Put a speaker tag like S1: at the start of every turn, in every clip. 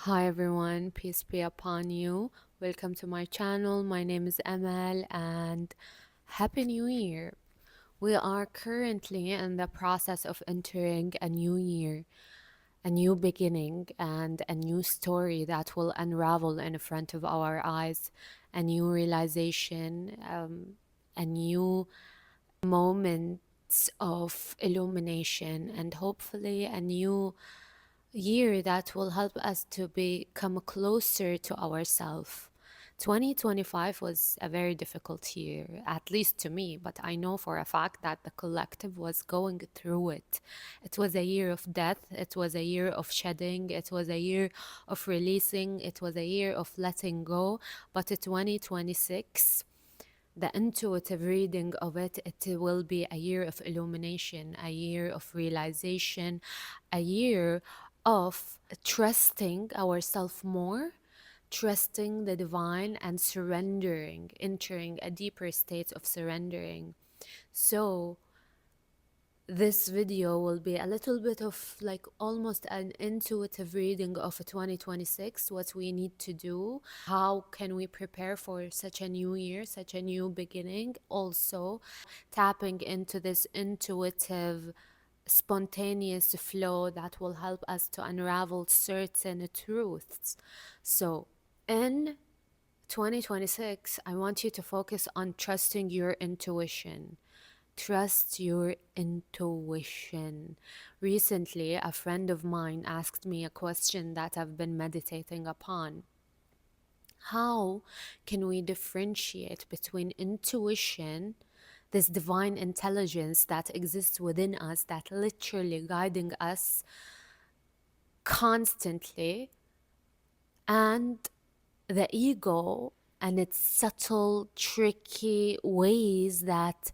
S1: Hi everyone, peace be upon you. Welcome to my channel. My name is Amal and Happy New Year. We are currently in the process of entering a new year, a new beginning, and a new story that will unravel in front of our eyes, a new realization, a new moments of illumination, and hopefully a new year that will help us to become closer to ourselves. 2025 was a very difficult year, at least to me, but I know for a fact that the collective was going through it. It was a year of death, it was a year of shedding, it was a year of releasing, it was a year of letting go. But 2026, the intuitive reading of it, it will be a year of illumination, a year of realization, a year of trusting ourselves more, trusting the divine, and surrendering, entering a deeper state of surrendering. So, this video will be a little bit of like almost an intuitive reading of 2026, what we need to do, how can we prepare for such a new year, such a new beginning. Also, tapping into this intuitive, spontaneous flow that will help us to unravel certain truths. So, in 2026, I want you to focus on trusting your intuition. Trust your intuition. Recently, a friend of mine asked me a question that I've been meditating upon. How can we differentiate between intuition, this divine intelligence that exists within us, that literally guiding us constantly, and the ego and its subtle, tricky ways that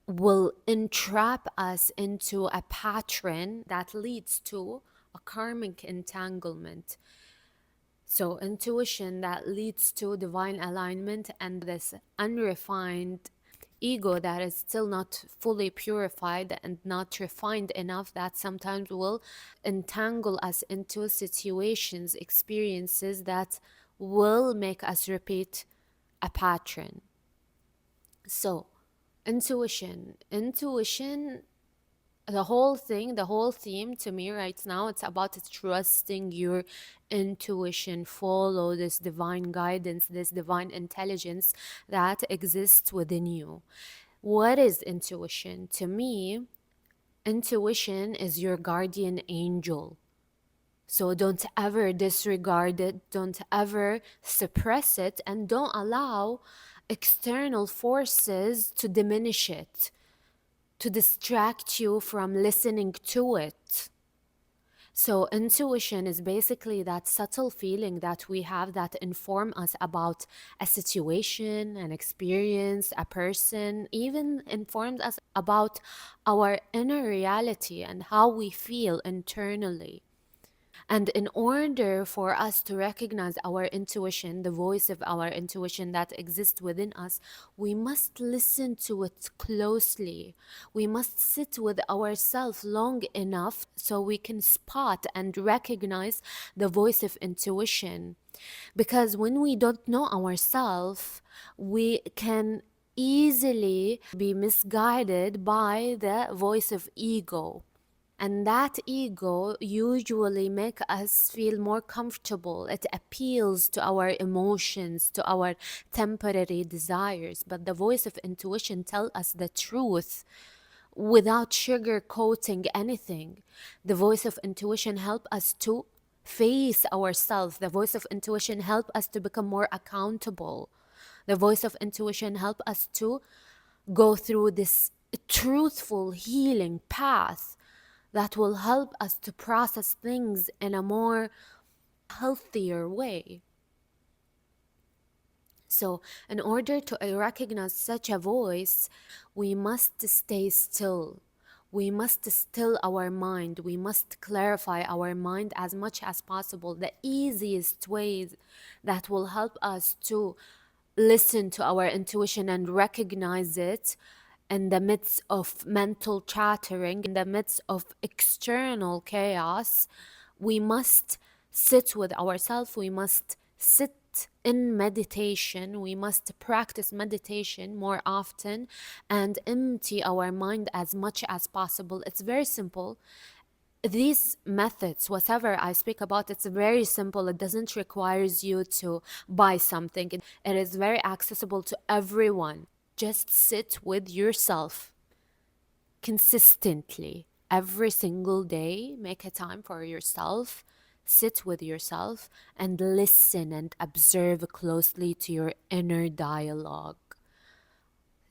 S1: will entrap us into a pattern that leads to a karmic entanglement. So, intuition that leads to divine alignment, and this unrefined ego that is still not fully purified and not refined enough, that sometimes will entangle us into situations, experiences that will make us repeat a pattern. So, intuition, the whole thing, the whole theme to me right now, it's about trusting your intuition. Follow this divine guidance, this divine intelligence that exists within you. What is intuition? To me, intuition is your guardian angel. So don't ever disregard it, don't ever suppress it, and don't allow external forces to diminish it, to distract you from listening to it. So intuition is basically that subtle feeling that we have that inform us about a situation, an experience, a person, even informs us about our inner reality and how we feel internally. And in order for us to recognize our intuition, the voice of our intuition that exists within us, we must listen to it closely. We must sit with ourselves long enough so we can spot and recognize the voice of intuition. Because when we don't know ourselves, we can easily be misguided by the voice of ego. And that ego usually make us feel more comfortable. It appeals to our emotions, to our temporary desires. But the voice of intuition tells us the truth without sugarcoating anything. The voice of intuition help us to face ourselves. The voice of intuition help us to become more accountable. The voice of intuition help us to go through this truthful healing path that will help us to process things in a more healthier way. So, in order to recognize such a voice, we must stay still. We must still our mind. We must clarify our mind as much as possible. The easiest ways that will help us to listen to our intuition and recognize it in the midst of mental chattering, in the midst of external chaos, we must sit with ourselves. We must sit in meditation. We must practice meditation more often and empty our mind as much as possible. It's very simple. These methods, whatever I speak about, it's very simple. It doesn't requires you to buy something. It is very accessible to everyone. Just sit with yourself consistently every single day. Make a time for yourself, sit with yourself, and listen and observe closely to your inner dialogue.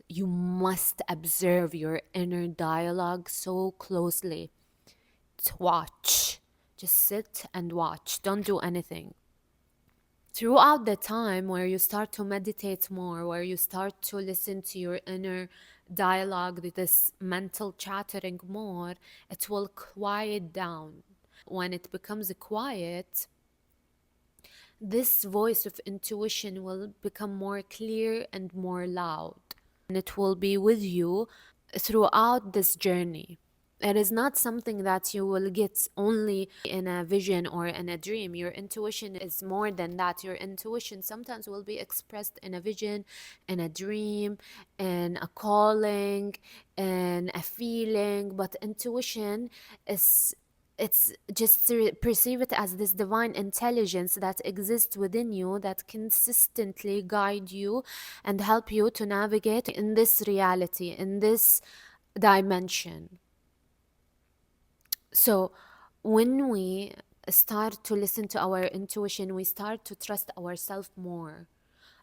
S1: You must observe your inner dialogue so closely. Watch. Just sit and watch. Don't do anything. Throughout the time where you start to meditate more, where you start to listen to your inner dialogue, this mental chattering more, it will quiet down. When it becomes quiet, this voice of intuition will become more clear and more loud. And it will be with you throughout this journey. It is not something that you will get only in a vision or in a dream. Your intuition is more than that. Your intuition sometimes will be expressed in a vision, in a dream, in a calling, in a feeling. But intuition is, it's just to perceive it as this divine intelligence that exists within you, that consistently guide you and help you to navigate in this reality, in this dimension. So when we start to listen to our intuition, we start to trust ourselves more.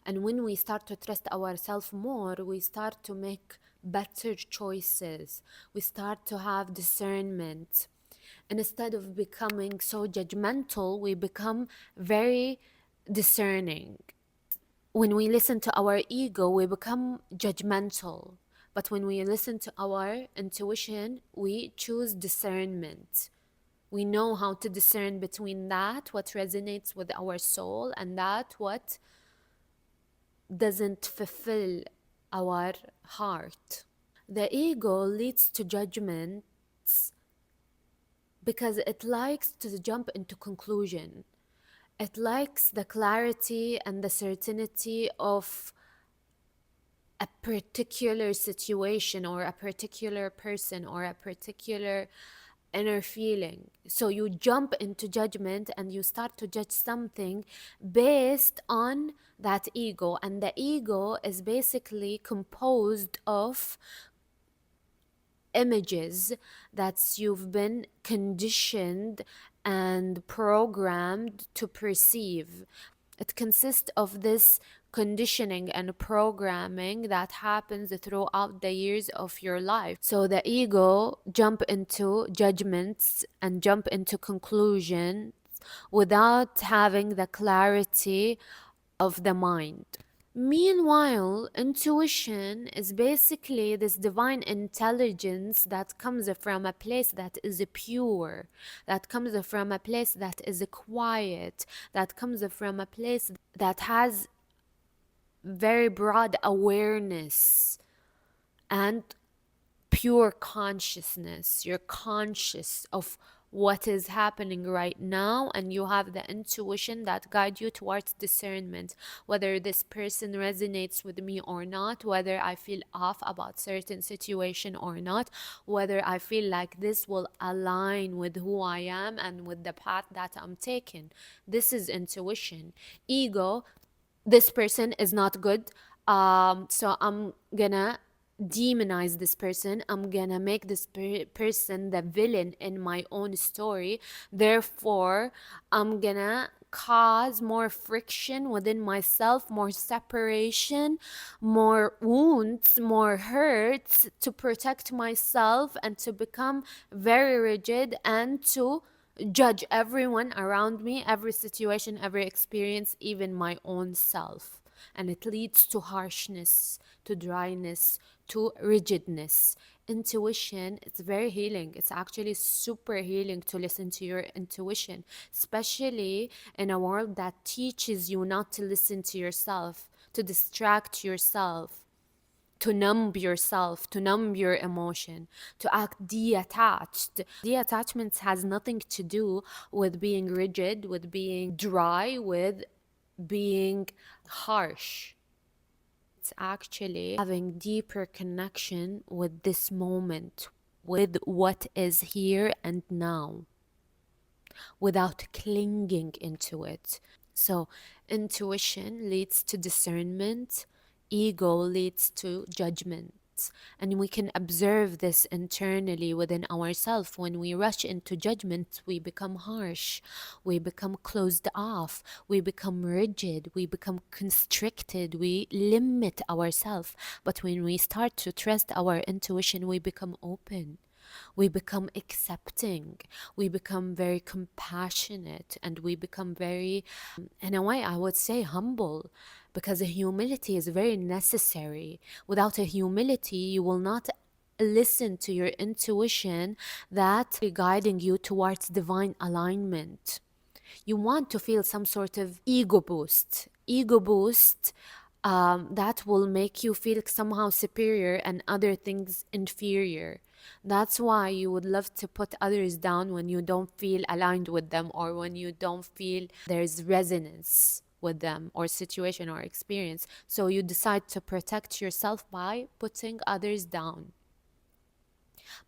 S1: And when we start to trust ourselves more, we start to make better choices. We start to have discernment. And instead of becoming so judgmental, we become very discerning. When we listen to our ego, we become judgmental. But when we listen to our intuition, we choose discernment. We know how to discern between that, what resonates with our soul, and that what doesn't fulfill our heart. The ego leads to judgments because it likes to jump into conclusion. It likes the clarity and the certainty of a particular situation or a particular person or a particular inner feeling. So you jump into judgment and you start to judge something based on that ego. And the ego is basically composed of images that you've been conditioned and programmed to perceive. It consists of this conditioning and programming that happens throughout the years of your life. So the ego jump into judgments and jump into conclusions without having the clarity of the mind. Meanwhile, intuition is basically this divine intelligence that comes from a place that is pure, that comes from a place that is quiet, that comes from a place that has very broad awareness and pure consciousness. You're conscious of what is happening right now, and you have the intuition that guide you towards discernment, whether this person resonates with me or not, whether I feel off about certain situation or not, whether I feel like this will align with who I am and with the path that I'm taking. This is intuition. Ego, this person is not good, so I'm gonna demonize this person. I'm gonna make this person the villain in my own story. Therefore, I'm gonna cause more friction within myself, more separation, more wounds, more hurts, to protect myself and to become very rigid and to judge everyone around me, every situation, every experience, even my own self. And it leads to harshness, to dryness, to rigidness. Intuition, it's very healing. It's actually super healing to listen to your intuition, especially in a world that teaches you not to listen to yourself, to distract yourself. to numb yourself, to numb your emotion, to act detached. Detachment has nothing to do with being rigid, with being dry, with being harsh. It's actually having deeper connection with this moment, with what is here and now, without clinging into it. So, intuition leads to discernment, ego leads to judgment. And we can observe this internally within ourselves. When we rush into judgment, we become harsh, we become closed off, we become rigid, we become constricted, we limit ourselves. But when we start to trust our intuition, we become open, we become accepting, we become very compassionate, and we become very, in a way, I would say humble, because humility is very necessary. Without a humility, you will not listen to your intuition that is guiding you towards divine alignment. You want to feel some sort of ego boost, that will make you feel somehow superior and other things inferior. That's why you would love to put others down when you don't feel aligned with them, or when you don't feel there's resonance with them or situation or experience. So you decide to protect yourself by putting others down.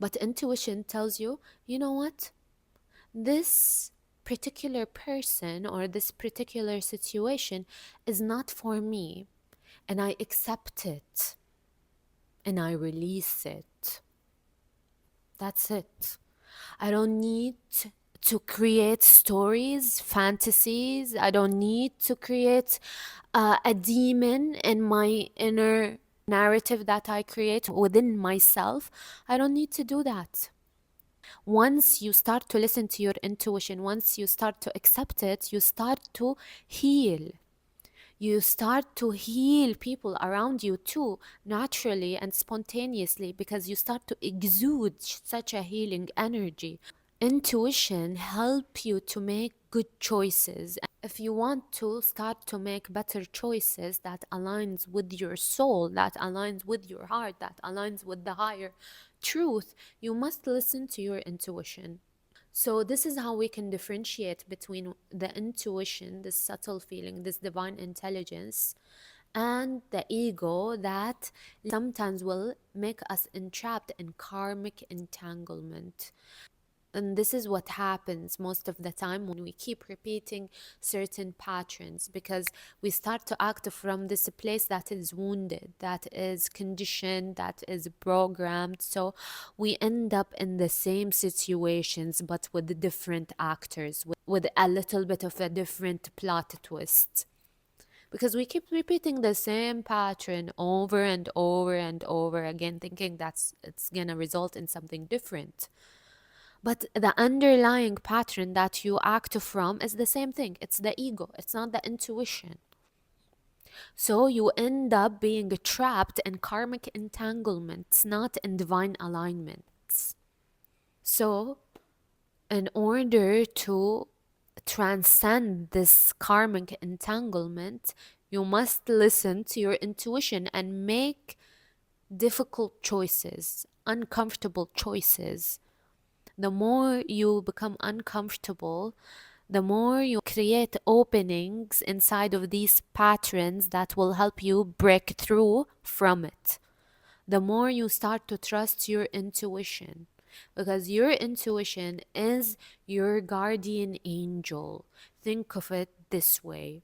S1: But intuition tells you, you know what? This particular person or this particular situation is not for me, and I accept it and I release it. That's it. I don't need to create stories, fantasies. I don't need to create a demon in my inner narrative that I create within myself. I don't need to do that. Once you start to listen to your intuition, once you start to accept it, you start to heal. You start to heal people around you too, naturally and spontaneously, because you start to exude such a healing energy. Intuition helps you to make good choices. If you want to start to make better choices that aligns with your soul, that aligns with your heart, that aligns with the higher truth, you must listen to your intuition. So this is how we can differentiate between the intuition, this subtle feeling, this divine intelligence, and the ego that sometimes will make us entrapped in karmic entanglement. And this is what happens most of the time when we keep repeating certain patterns, because we start to act from this place that is wounded, that is conditioned, that is programmed. So we end up in the same situations, but with different actors, with a little bit of a different plot twist. Because we keep repeating the same pattern over and over and over again, thinking that's it's gonna result in something different. But the underlying pattern that you act from is the same thing. It's the ego. It's not the intuition. So you end up being trapped in karmic entanglements, not in divine alignments. So in order to transcend this karmic entanglement, you must listen to your intuition and make difficult choices, uncomfortable choices. The more you become uncomfortable, the more you create openings inside of these patterns that will help you break through from it. The more you start to trust your intuition, because your intuition is your guardian angel. Think of it this way.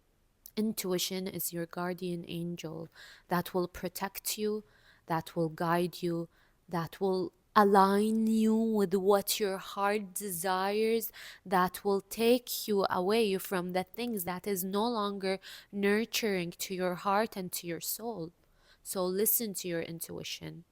S1: Intuition is your guardian angel that will protect you, that will guide you, that will align you with what your heart desires, that will take you away from the things that is no longer nurturing to your heart and to your soul. So listen to your intuition,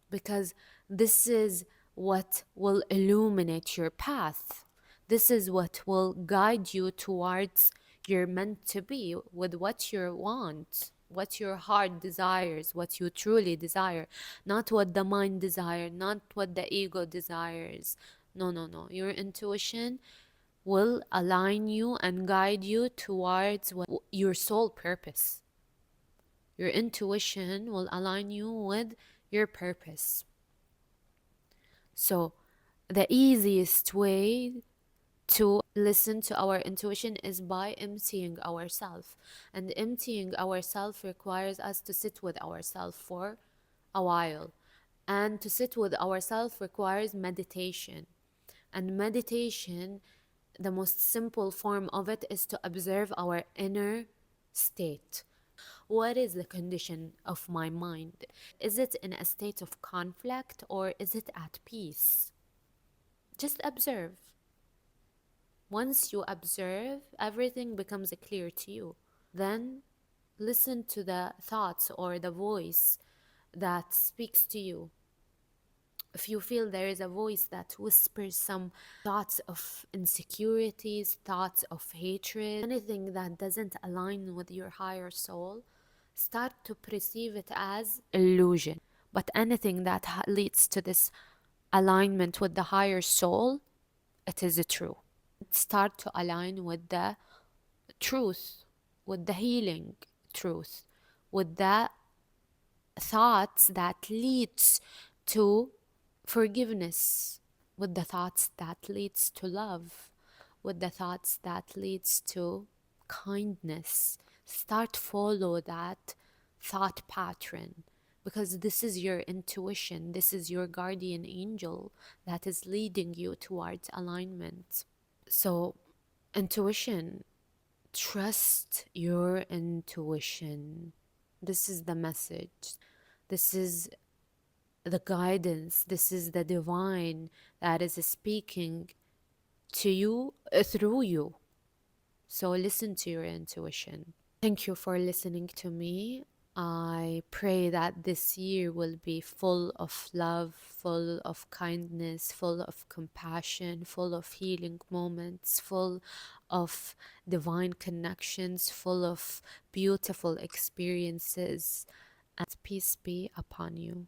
S1: because this is what will illuminate your path. This is what will guide you towards you're meant to be, with what you want, what your heart desires, what you truly desire, not what the mind desires, not what the ego desires. No, no, no. Your intuition will align you and guide you towards your soul purpose. Your intuition will align you with your purpose. So, the easiest way to listen to our intuition is by emptying ourselves. And emptying ourselves requires us to sit with ourselves for a while. And to sit with ourselves requires meditation. And meditation, the most simple form of it is to observe our inner state. What is the condition of my mind? Is it in a state of conflict or is it at peace? Just observe. Once you observe, everything becomes clear to you. Then listen to the thoughts or the voice that speaks to you. If you feel there is a voice that whispers some thoughts of insecurities, thoughts of hatred, anything that doesn't align with your higher soul, start to perceive it as illusion. But anything that leads to this alignment with the higher soul, it is true. Start to align with the truth, with the healing truth, with the thoughts that leads to forgiveness, with the thoughts that leads to love, with the thoughts that leads to kindness. Start follow that thought pattern, because this is your intuition, this is your guardian angel that is leading you towards alignment. So intuition, trust your intuition. This is the message. This is the guidance. This is the divine that is speaking to you through you. So listen to your intuition. Thank you for listening to me. I pray that this year will be full of love, full of kindness, full of compassion, full of healing moments, full of divine connections, full of beautiful experiences. And peace be upon you.